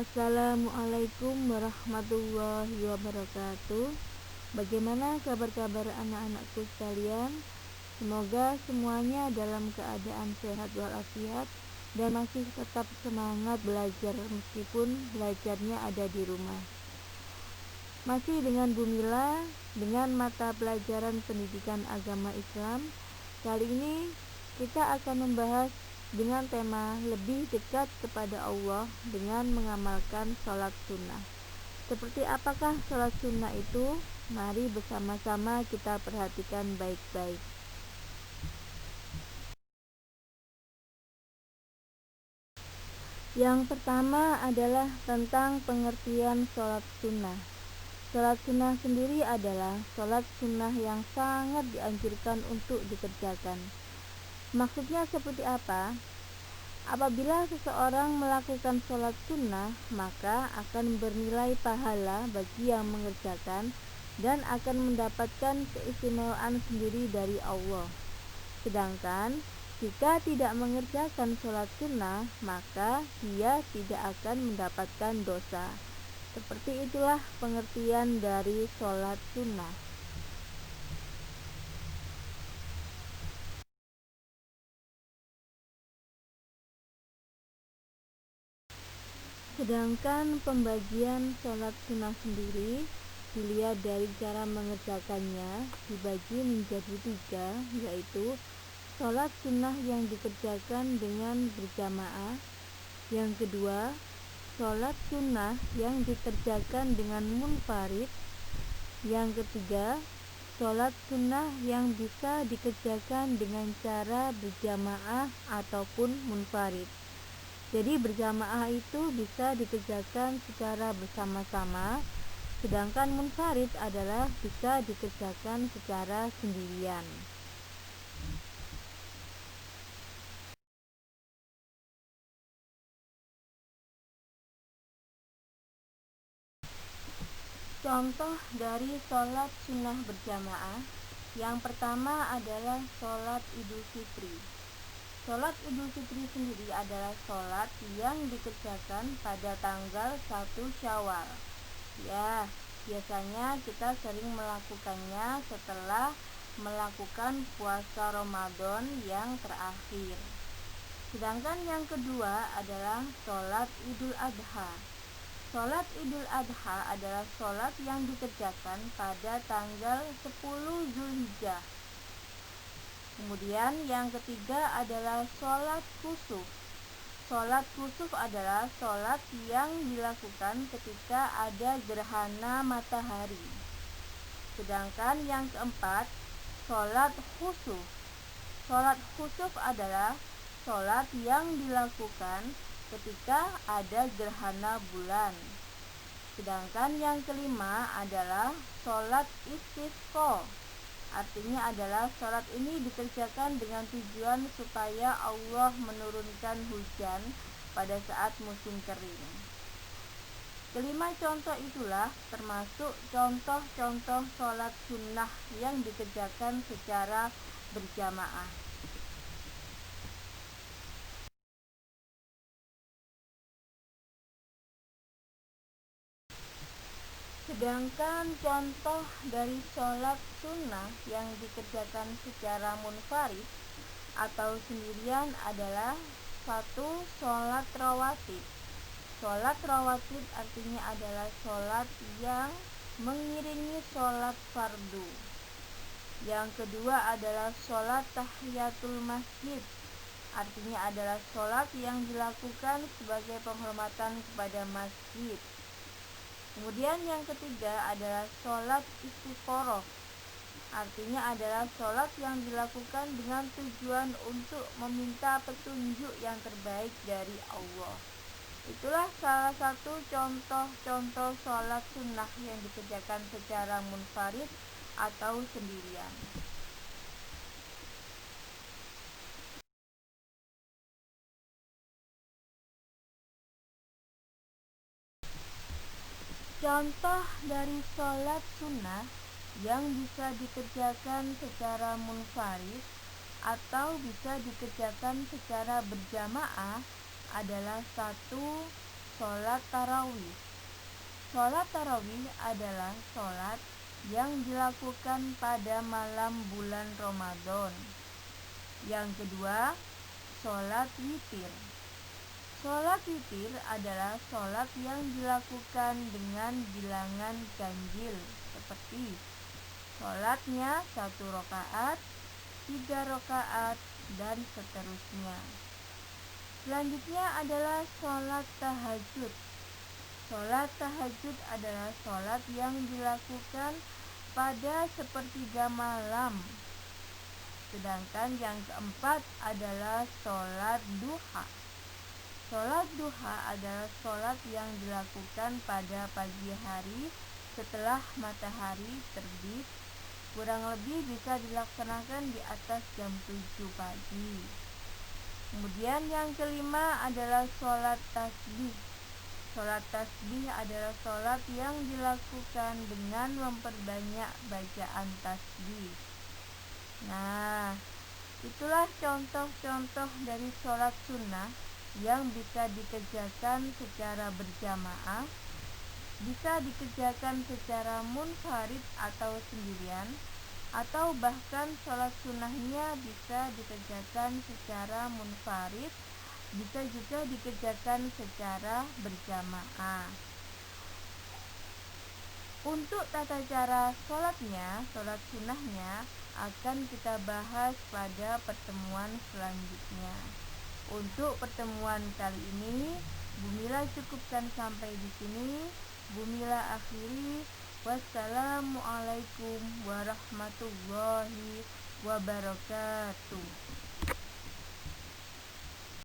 Assalamualaikum warahmatullahi wabarakatuh. Bagaimana kabar-kabar anak-anakku sekalian? Semoga semuanya dalam keadaan sehat walafiat dan masih tetap semangat belajar meskipun belajarnya ada di rumah. Masih dengan Bu Mila dengan mata pelajaran pendidikan agama Islam. Kali ini kita akan membahas dengan tema lebih dekat kepada Allah dengan mengamalkan sholat sunnah. Seperti apakah sholat sunnah itu? Mari bersama-sama kita perhatikan baik-baik. Yang pertama adalah tentang pengertian sholat sunnah. Sholat sunnah sendiri adalah sholat sunnah yang sangat dianjurkan untuk dikerjakan. Maksudnya seperti apa? Apabila seseorang melakukan sholat sunnah, maka akan bernilai pahala bagi yang mengerjakan dan akan mendapatkan keistimewaan sendiri dari Allah. Sedangkan jika tidak mengerjakan sholat sunnah, maka dia tidak akan mendapatkan dosa. Seperti itulah pengertian dari sholat sunnah. Sedangkan pembagian sholat sunnah sendiri dilihat dari cara mengerjakannya dibagi menjadi 3, yaitu sholat sunnah yang dikerjakan dengan berjamaah. Yang kedua, sholat sunnah yang dikerjakan dengan munfarid. Yang ketiga, sholat sunnah yang bisa dikerjakan dengan cara berjamaah ataupun munfarid. Jadi berjamaah itu bisa dikerjakan secara bersama-sama, sedangkan munfarid adalah bisa dikerjakan secara sendirian. Contoh dari sholat sunnah berjamaah, yang pertama adalah sholat Idul Fitri. Sholat Idul Fitri sendiri adalah sholat yang dikerjakan pada tanggal 1 Syawal. Ya, biasanya kita sering melakukannya setelah melakukan puasa Ramadan yang terakhir. Sedangkan yang kedua adalah sholat Idul Adha. Sholat Idul Adha adalah sholat yang dikerjakan pada tanggal 10 Zulhijjah. Kemudian yang ketiga adalah sholat kusuf. Sholat kusuf adalah sholat yang dilakukan ketika ada gerhana matahari. Sedangkan yang keempat, sholat khusuf. Sholat khusuf adalah sholat yang dilakukan ketika ada gerhana bulan. Sedangkan yang kelima adalah sholat istisqa. Artinya adalah sholat ini dikerjakan dengan tujuan supaya Allah menurunkan hujan pada saat musim kering. Kelima contoh itulah termasuk contoh-contoh sholat sunnah yang dikerjakan secara berjamaah. Sedangkan contoh dari sholat sunnah yang dikerjakan secara munfarid atau sendirian adalah 1. Sholat rawatib. Sholat rawatib artinya adalah sholat yang mengiringi sholat fardu. Yang kedua adalah sholat tahiyatul masjid. Artinya adalah sholat yang dilakukan sebagai penghormatan kepada masjid. Kemudian yang ketiga adalah sholat istiqoroh. Artinya adalah sholat yang dilakukan dengan tujuan untuk meminta petunjuk yang terbaik dari Allah. Itulah salah satu contoh-contoh sholat sunnah yang dikerjakan secara munfarid atau sendirian. Contoh dari sholat sunnah yang bisa dikerjakan secara munfarid atau bisa dikerjakan secara berjamaah adalah 1. sholat tarawih. Sholat tarawih adalah sholat yang dilakukan pada malam bulan Ramadan. Yang kedua, sholat witir. Sholat witir adalah sholat yang dilakukan dengan bilangan ganjil, seperti sholatnya 1 rakaat, 3 rakaat, dan seterusnya. Selanjutnya adalah sholat tahajud. Sholat tahajud adalah sholat yang dilakukan pada sepertiga malam. Sedangkan yang keempat adalah sholat duha. Sholat duha adalah sholat yang dilakukan pada pagi hari setelah matahari terbit. Kurang lebih bisa dilaksanakan di atas jam 7 pagi. Kemudian yang kelima adalah sholat tasbih. Sholat tasbih adalah sholat yang dilakukan dengan memperbanyak bacaan tasbih. Nah, itulah contoh-contoh dari sholat sunnah yang bisa dikerjakan secara berjamaah, bisa dikerjakan secara munfarid atau sendirian, atau bahkan sholat sunnahnya bisa dikerjakan secara munfarid, bisa juga dikerjakan secara berjamaah. Untuk tata cara sholatnya, sholat sunnahnya akan kita bahas pada pertemuan selanjutnya. Untuk pertemuan kali ini, Bumila cukupkan sampai di sini. Bumila akhiri. Wassalamualaikum warahmatullahi wabarakatuh.